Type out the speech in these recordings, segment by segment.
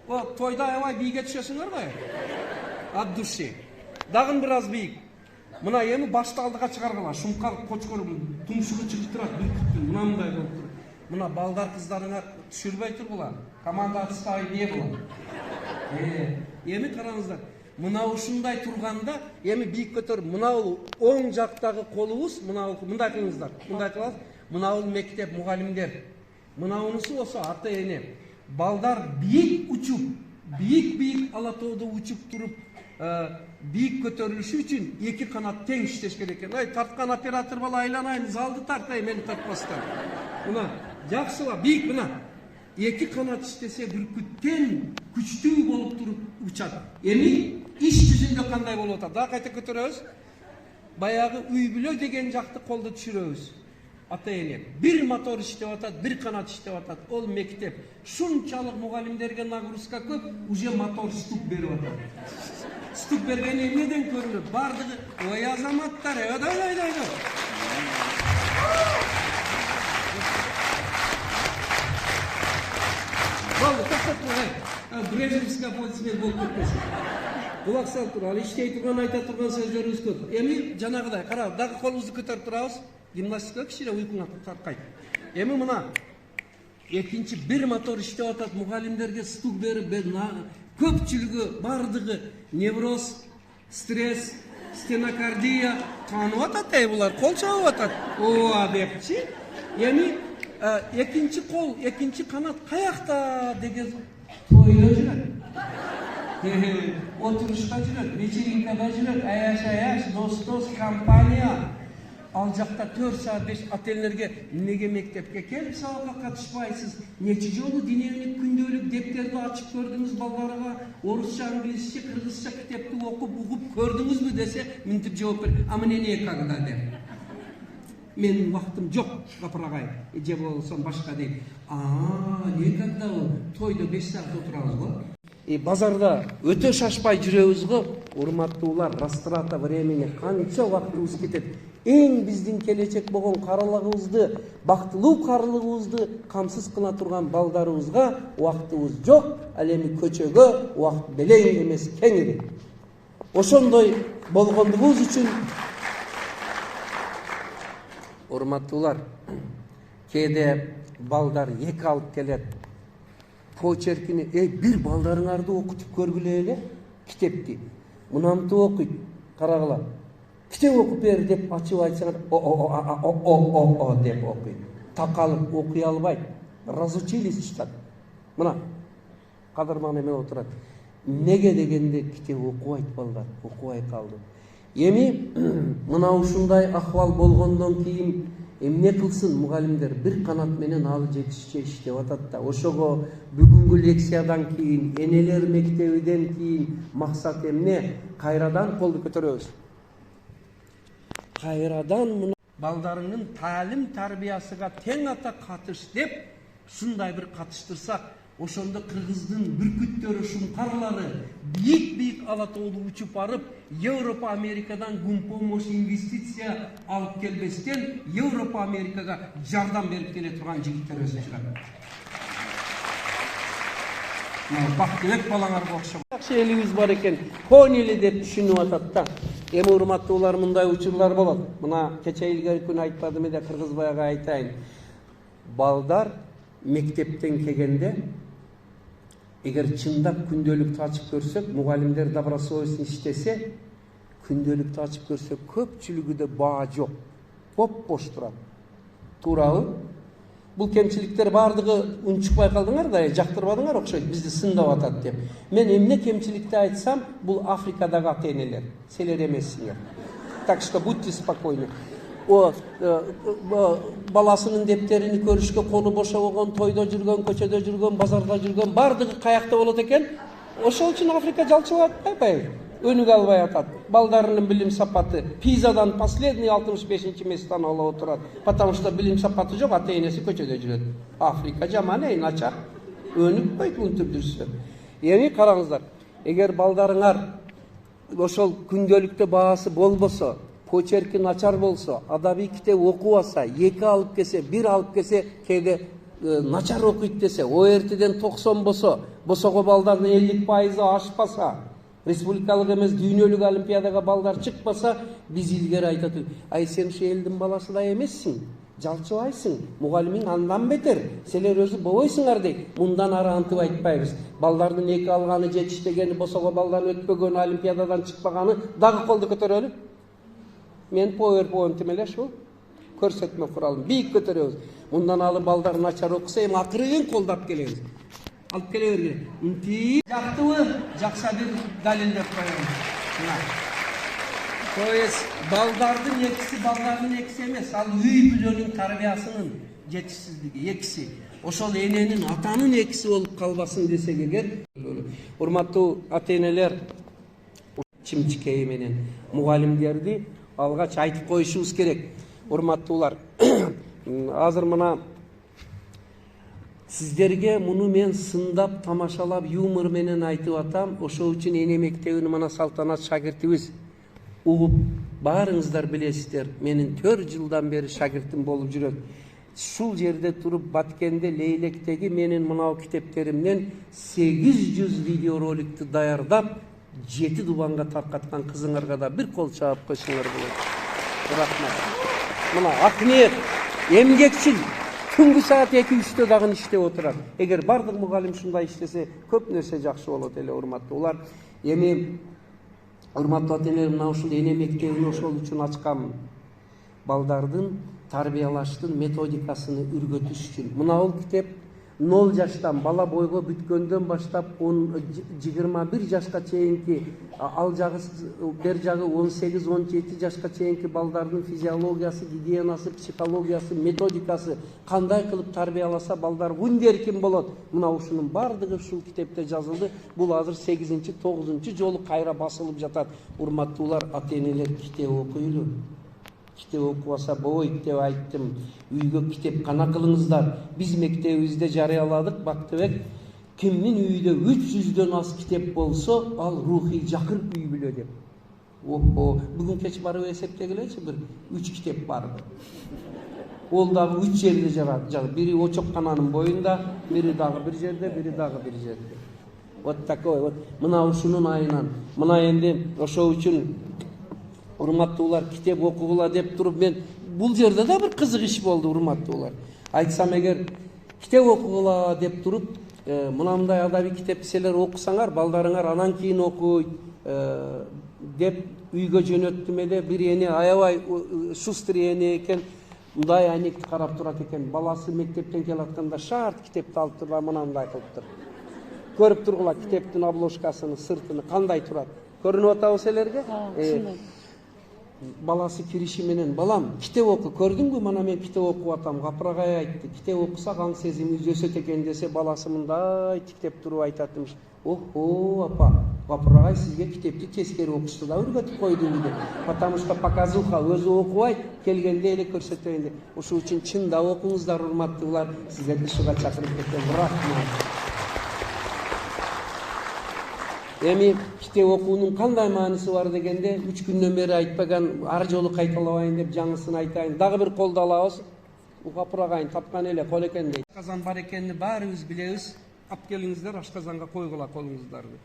O toyda aябай бийге түшөсүңөр го. От души. Дагы бир аз бийик. Мына эми башты алдыга чыгаргыла. Шумкар кочкор тумшугу чыгып турат, бүркүттүн. Мынандай болуп туруп. Мына балдар кыздарыңар түшүрбөй тургула. Команда атыштай эмне болот? Эми караңыздар. Мына ушундай турганда, эми бийик көтөр. Мына оң жактагы колубуз, мындай кылыңыздар. Мындай кылабыз. Мына мектеп мугалимдер. Мына унусу болсо ата эне. Балдар бийик учуп, бийик алатоодо учуп туруп, бийик көтөрүлүшү үчүн эки канат тең иштеш керек экен. Ай, тарткан оператор бала айланайын, залды тартай, мени тартпастан. Мына, жакшыла, бийик мына. Эки канат иштесе бүркүттен күчтүү болуп туруп учат. Эми иш жүзүндө кандай болуп атат? Дагы кайта көтөрөбүз. Баягы үй бүлө деген жакты колдо түшүрөбүз. Ата эне бир мотор иштеп атат, бир канат иштеп атат. Ол мектеп. Шунчалык мугалимдерге нагрузка көп, уже мотор стук берип атат. Стук берген эмнеден көрүнөт? Бардыгы, ой азаматтар, ой. Болду, токтотуңар. Брежневский аплодисмент болуп кетпесин. Кулак салып туруп, ал иштей турган айта турган сөздөрүбүз көп. Эми жанагыдай, кара, дагы колубузду көтөрүп турабыз. Гимнастика кичине уйкуңа тарткайт. Эми мына экинчи бир мотор иштеп атат, мугалимдерге стук берип, көпчүлүгү бардыгы невроз, стресс, стенокардия таанып атат, булар кол чабып атат. Ооба депчи. Эми экинчи кол, экинчи канат каякта деген тойдо жүрөт. Отурушта жүрөт, вечеринкада жүрөт, аяш, дос, компания. Ал жакта 4 саат 5 отельлерге неге мектепке келип сабакка катышпайсыз? Нече жолу диневник күндөлүк дептерди ачып көрдүңүз балдарга? Орусча, англисче, кыргызча китепти окуп, угуп көрдүңүзбү десе, мынтип жооп бер. А мне не когда деп. Менин убактым жок, капырагай. Же болсо башка дейт. Некогда тойдо 5 саат отурабыз го. Базарда өтө шашпай жүрөбүз го. Урматтуулар, растрата времени канча убактыбыз кетет. Эң биздин келечек болгон каралыгыбызды, бактылуу каралыгыбызды камсыз кыла турган балдарыбызга убактыбыз жок. Ал эми көчөгө убакыт белең эмес кеңири. Ошондой болгондугубуз үчүн урматтуулар, кээде балдар эки алып келет. Почеркини, бир балдарыңарды окутуп көргүлө эле китепти. Мынамты окуйт, карагыла. Китеп окуп бер деп ачып айтсаңар, деп окуйт. Такалып окуй албайт. Разучились читат. Мына кадырман эме отурат. Неге дегенде китеп окубайт балдар, окубай калды. Эми мына ушундай акыбал болгондон кийин эмне кылсын мугалимдер? Бир канат менен ал жетишче иштеп атат да. Ошого бүгүнкү лекциядан кийин, энелер мектебиден кийин максат эмне? Кайрадан колду көтөрөбүз. Кайрадан балдарыңдын таалим тарбиясыга тең ата катыш деп ушундай бир катыштырсак, ошондо кыргыздын бүркүттөрү, шумкарлары бийик алатоодо учуп барып, Европа Америкадан гумпомош инвестиция алып келбестен Европа Америкага жардам берип келе турган жигиттер өсүп чыгат. Бактыбек балаңарга окшоп. Жакшы элибиз бар экен. Понели деп түшүнүп атат да. Эми урматтуулар, мындай учурлар болот. Мына кече илгери күнү айтпадым эле, кыргыз баягы айтайын. Балдар мектептен келгенде эгер чындап күндөлүктү ачып көрсөк, мугалимдер добросовестно иштесе, күндөлүктү ачып көрсөк, көпчүлүгүдө баа жок. Бош турат. Туурабы? Бул кемчиликтер бардыгы унчукпай калдыңар да, жактырбадыңар окшойт, бизди сындап атат деп. Мен эмне кемчиликти айтсам, бул Африкадагы ата-энелер, силер эмессиңер. Так что будьте спокойны. Баласынын дептерини көрүшкө колу бошо болгон, тойдо жүргөн, көчөдө жүргөн, базарда жүргөн, бардыгы каякта болот экен. Ошол үчүн Африка жалчылап атпайбы? Өнүгө албай атат. Балдарынын билим сапаты Пизадан последний 65-чи месттан алып отурат. Потому что билим сапаты жок, ата-энеси көчөдө жүрөт. Африка жаман, начар. Өнүкпөйт унтуп жүрсө. Эми караңыздар, эгер балдарыңар ошол күндөлүктө баасы болбосо, почерки начар болсо, адабий китеп окубаса, 2 алып келсе, 1 алып келсе, кээде начар окуйт десе, ОРТ'ден 90 болсо, босого балдардын 50% ашпаса, республикалык эмес дүйнөлүк олимпиадага балдар чыкпаса, биз илгери айтат. Ай сен ушу элдин баласы да эмессиң, жалчыбайсың, мугалимиң андан бетер, силер өзү болбойсуңар дейт. Мындан ары антып айтпайбыз. Балдардын 2 алганы, жетиштегени, босого балдар өтпөгөнү, олимпиададан чыкпаганы дагы колду көтөрөлү. Мен PowerPoint эле ушул көрсөтмө куралын бийик көтөрөбүз. Мындан алып балдар начар окуса, эми акырын колдоп келебиз. Алып келе бергиле. Жактыбы? Жакса бир далилдеп коелу. То есть балдардын экиси эмес, ал үй бүлөнүн тарбиясынын жетишсиздиги экиси. Ошол эненин, атанын экиси болуп калбасын десек эгер, урматтуу ата-энелер, чимчикеи менен мугалимдерди алгач айтып коюшубуз керек. Урматтуулар, азыр мына сиздерге муну мен сындап, тамашалап, юмор менен айтып атам. Ошол үчүн эне мектебинин мына Салтанат шакиртибиз угуп, баарыңыздар билесиздер, менин 4 жылдан бери шакиртим болуп жүрөт. Шул жерде туруп Баткенде Лейлектеги менин мынау китептеримден 800 видеороликти даярдап, 7 дубанга таркаткан кызыңарга да бир кол чаап койсоңор болот. Рахмат. Мына акниет, эмгекчил, түнгү саат 2-3-тө дагы иштеп отурат. Эгер бардык мугалим ушундай иштесе, көп нерсе жакшы болот эле, урматтуулар. Эми урматтуу ата-энелер, мына ушул эне мектебин ошол үчүн ачкам. Балдардын тарбиялаштын методикасыны үргөтүш үчүн. Мына бул китеп 0 жаштан бала бойго бүткөндөн баштап 21 жашка чейинки, ал жагы бер жагы 18-17 жашка чейинки балдардын физиологиясы, гигиенасы, психологиясы, методикасы кандай кылып тарбияласа балдар күндө эркин болот. Мына ушунун бардыгы ушул китепте жазылды. Бул азыр 8-9 жолу кайра басылып жатат. Урматтуулар, ата-энелер, китеп окуйлу. Китеп окубаса болбойт деп айттым. Үйгө китепкана кылыңыздар. Биз мектебибизде жарыяладык, Бактыбек. Кимдин үйдө 300дөн аз китеп болсо, ал рухий жакын үй бүлө деп. Бүгүн кеч барып эсептегилечи, бир 3 китеп барбы. Ол дагы 3 жерде жатат. Бири очоккананын боюнда, бири дагы бир жерде, бири дагы бир жерде. Вот такой вот. Мына ушунун айынан. Мына энди ошол үчүн урматтуулар, китеп окугула деп туруп, мен бул жерде да бир кызык иш болду, урматтуулар. Айтсам эгер китеп окугула деп туруп, мынандай адаби китепти силер окусаңар, балдарыңар анан кийин окуйт деп үйгө жөнөттүм эле. Бир эне аябай шустр эне экен, мындай айнекти карап турат экен. Баласы мектептен келатканда шарт китепти алып туруп, мынандай кылыптыр. Көрүп тургула китептин обложкасын, сыртын кандай турат. Көрүнүп атабы силерге? Баласы кириши менен, балам, китеп оку, көрдүңбү, мана мен китеп окуп атам, Капырагай айтты. Китеп окусак аң сезимибиз өсөт экен десе, баласы мындай тиктеп туруп айтатымыш. Охо, апа, Капырагай сизге китепти тескери окушту да үргөтүп койдубу деп. Потому что показуха, өзү окубайт, келгенде эле көрсөтөйүн деп. Ошол үчүн чындап окуңуздар, урматтуулар. Сиздерди ушуга чакырып кетем. Рахмат. Эми китеп окуунун кандай мааниси бар дегенде, 3 күндөн бери айтпаган, ар жолу кайталабайын деп жаңысын айтайын. Дагы бир колду алабыз. Капырагайын тапкан эле кол экен дейт. Ашказан бар экенин баарыбыз билебиз. Алып келиңиздер, ашказанга койгула колуңуздарды.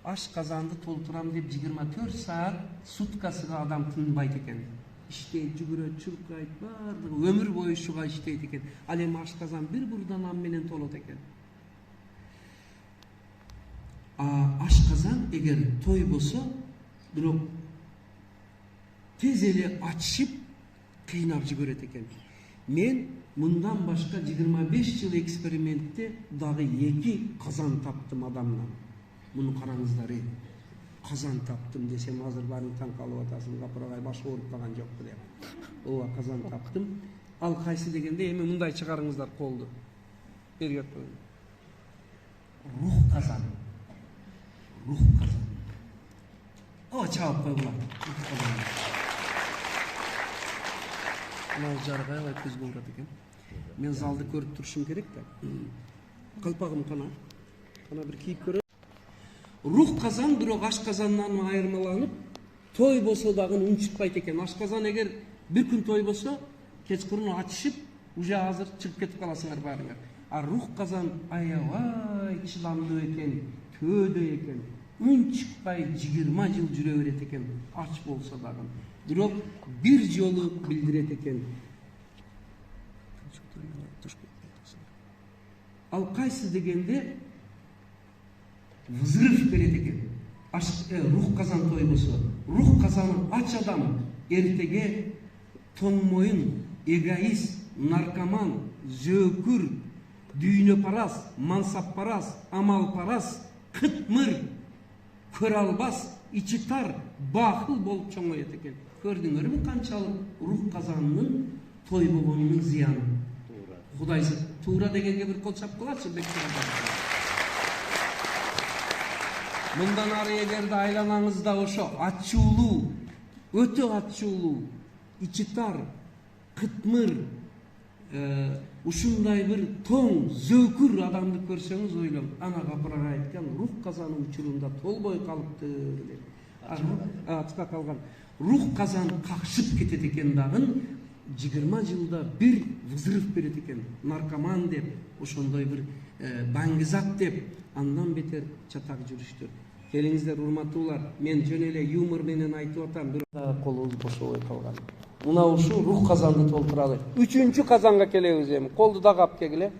Ашказанды толтурам деп 24 саат суткасыга адам тынбайт экен. Иштейт, жүгүрөт, чуркайт, бардыгы өмүр бою шуга иштейт экен. Ал эми ашказан бир бурдан ам менен толот экен. Ашказан эгер той болсо, бирок тез эле ачышып, кыйнап жүгүрөт экен. Мен мындан башка 25 жыл экспериментте дагы 2 казан таптым адамдан. Муну караңыздар, казан таптым десем, азыр баарын таң калып атасың, Капырагай башы ооруп калган жокпу деп. Ооба, казан таптым. Ал кайсы дегенде, эми мындай чыгарыңыздар колду. Бергет коюң. Рух казан. Рух казан. О, чаап койгула. Мына жарга аябай көз болот экен. Мен залды көрүп турушум керек да. Калпагым кана бир кийип көрөт. Рух казан бирок ашказандан айырмаланып, той болсо дагы унчукпайт экен. Ашказан эгер бир күн той болсо, кечкурун ачышып, уже азыр чыгып кетип каласыңар баарыңар. А рух казан аябай чыдамдуу экен, төөдө экен. Үн чыкпай 20 жыл жүрө берет экен, ач болсо дагы. Бирок бир жолу билдирет экен. Ал кайсы дегенде взрыв берет экен. Рух казан тойбосо. Рух казаны ач адам эртеге тоңмоюн, эгоист, наркоман, зөөкүр, дүйнөпарас, мансаппарас, амалпарас, кытмыр, көрө албас, ичи тар, бакыл болуп чоңоет экен. Көрдүңөрбү канчалык рух казанынын тойбогонунун зыянын? Кудай туура дегенге бир кол чап кылачы Мындан ары эгерде айланаңызда ошо ачуулуу, өтө ачуулуу, ичи тар, кытмыр, ушундай бир тоң, зөөкүр адамды көрсөңүз ойлоң, ана капырага айткан рух казаны учурунда толбой калыптыр деп. Атка калган. Рух казан какшып кетет экен дагы 20 жылда бир взрыв берет экен. Наркоман деп, ошондой бир баңгизат деп, андан бетер чатак жүрүштүр. Келиңиздер, урматтуулар, мен жөн эле юмор менен айтып атам, бир колубуз бошобой калган. Мына ушу рух казанды толтуралы. 3-чү казанга келебиз эми. Колду дагы алып келгиле.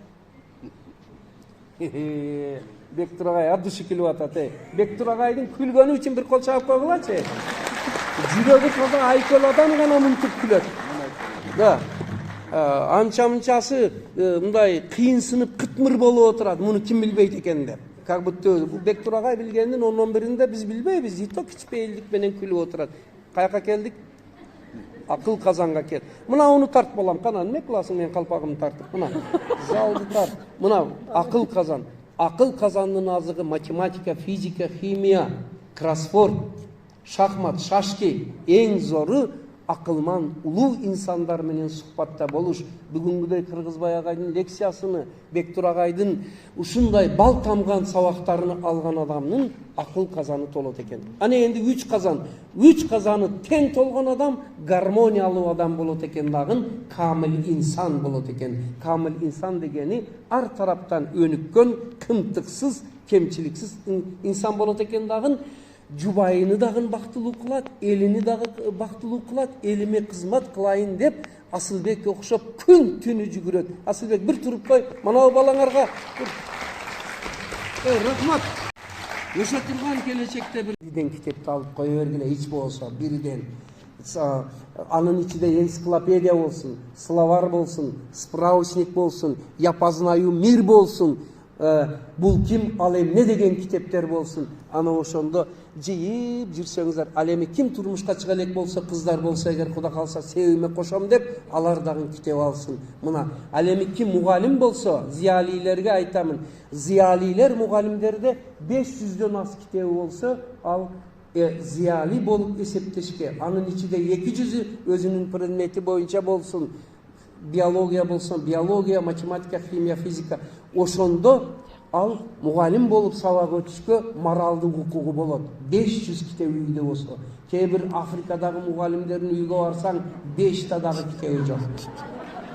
Бектур агай от души күлүп атат. Бектур агайдын күлгөнү үчүн бир кол чабып койгулачы. Жүрөгү таза айкөл адам гана мынтип күлөт. Да. Анча-мынчасы мындай кыйынсынып кытмыр болуп отурат. Муну ким билбейт экен деп. Как будто Бектур агай билгендин 10-11-inde биз билбейбиз. Ито кичпейилдик менен күлүп отурат. Каяка келдик? Акыл казанга кел. Мына уну тарт болам. Кана неме кыласың мен калпагымды тартып? Мына залды тарт. Мына акыл казан. Акыл казанынын азыгы математика, физика, химия, кроссворд, шахмат, шашки. Эң зору акылман улуу инсандар менен сухбатта болуш. Бүгүнгүдөй Кыргызбай агайдын лекциясыны, Бектур агайдын ушундай бал тамган сабактарын алган адамдын акыл казаны толот экен. Ана энди 3 казан. 3 казаны тең толгон адам гармониялуу адам болот экен дагы, камил инсан болот экен. Камил инсан дегени ар тараптан өнүккөн, кымтыксыз, кемчиликсиз инсан болот экен дагы. Жубайыны дагы бактылуу кылат, элини дагы бактылуу кылат, элиме кызмат кылайын деп Асылбек окшоп күн түнү жүгүрөт. Асылбек бир туруп кой, манабу балаңарга. Рахмат. Ошо турган келечекте бирден китепти алып кое бергиле, эч болсо бирден. Анын ичинде энциклопедия болсун, словарь болсун, справочник болсун, я познаю мир болсун. Бул ким, ал эмне деген китептер болсун. Аны ошондо жыйып жүрсөңүздөр, ал эми ким турмушка чыга элек болсо, кыздар болсо эгер Кудай калса себебиме кошом деп, алар дагы китеп алсын. Мына, ал эми ким мугалим болсо, зиялилерге айтамын. Зиялилер мугалимдерде 500дөн аз китеби болсо, ал зияли болуп эсептешке. Анын ичинде 200 өзүнүн предмети боюнча болсун. Биология болсун, биология, математика, химия, физика. Ошондо ал мугалим болуп сабак өтүшкө моралдык укугу болот. 500 китеби үйдө болсо. Кээ бир Африкадагы мугалимдердин үйгө барсаң 5 та дагы китеби жок.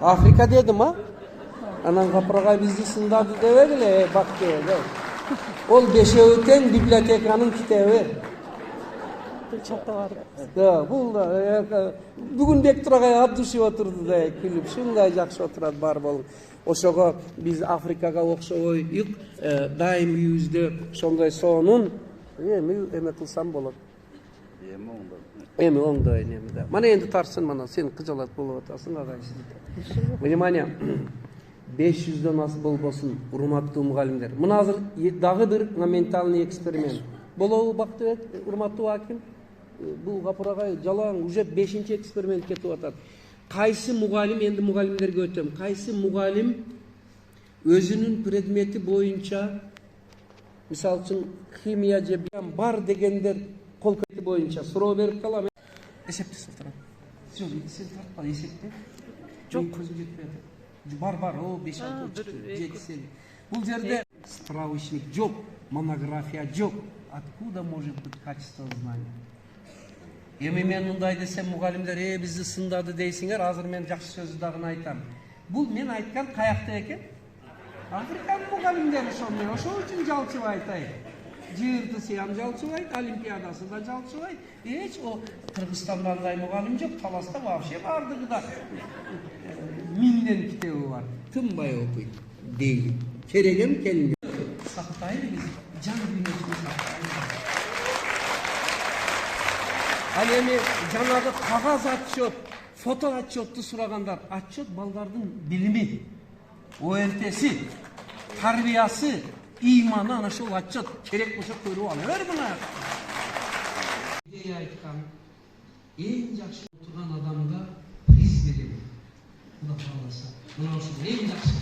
Африка дедим, а? Анан капырага бизди сындады дебегиле, бакке. Ол 5-өө тең библиотеканын китеби. Бул бүгүн Бектур агай абдушип отурду да, күлүп, ушундай жакшы отурат, бар болуп. Ошого биз Африкага окшобойюк, дайым үйүбүздө ошондой соонун эме кылсам болот. Эми оңдой неме да. Мана энди тарсын, мана сен кыжалат болуп атасың агай. Внимание. 500дөн аз болбосун, урматтуу мугалимдер. Мына азыр дагы бир ментальный эксперимент. Болобу Бактыбек, урматтуу аким? Бул капырагай жалаң уже 5-чи эксперимент кетип атат. Кайсы мугалим, энди мугалимдерге өтөм. Кайсы мугалим өзүнүн предмети боюнча, мисалы үчүн химия же бар дегендер кол кети боюнча суроо берип калам. Эсепти сылтырат. Сен тартпа эсепти. Жок, көзүм жетпей атат. Бар, о 5-6 7-8. Бул жерде справочник жок, монография жок. Откуда может быть качество знания? Эми мен мындай десем, мугалимдер, бизди сындады дейсиңер, азыр мен жакшы сөздү дагы айтам. Бул мен айткан каякта экен? Afrikanın muğalimleri ошондой, ошол үчүн жалчыбайт ай. Жыыртысы ham жалчыбайт, олимпиадасы да жалчыбайт. Эч о Кыргызстанда андай мугалим жок, таласта вообще бардыгы да миңден китеби бар. Тынбай окуйт дейли. Керегем келди. Сактайлы биз жан дүйнөсүн сактайлы. Ал эми жанагы кагаз отчет, фото отчетту сурагандар, отчет балдардын билими, ОРТси, тарбиясы, иманы ана ошол отчет керек болсо көрүп ала бер мына. Идея айткан эң жакшы отурган адамга приз берем. Кудай кааласа. Мына ушул эң жакшы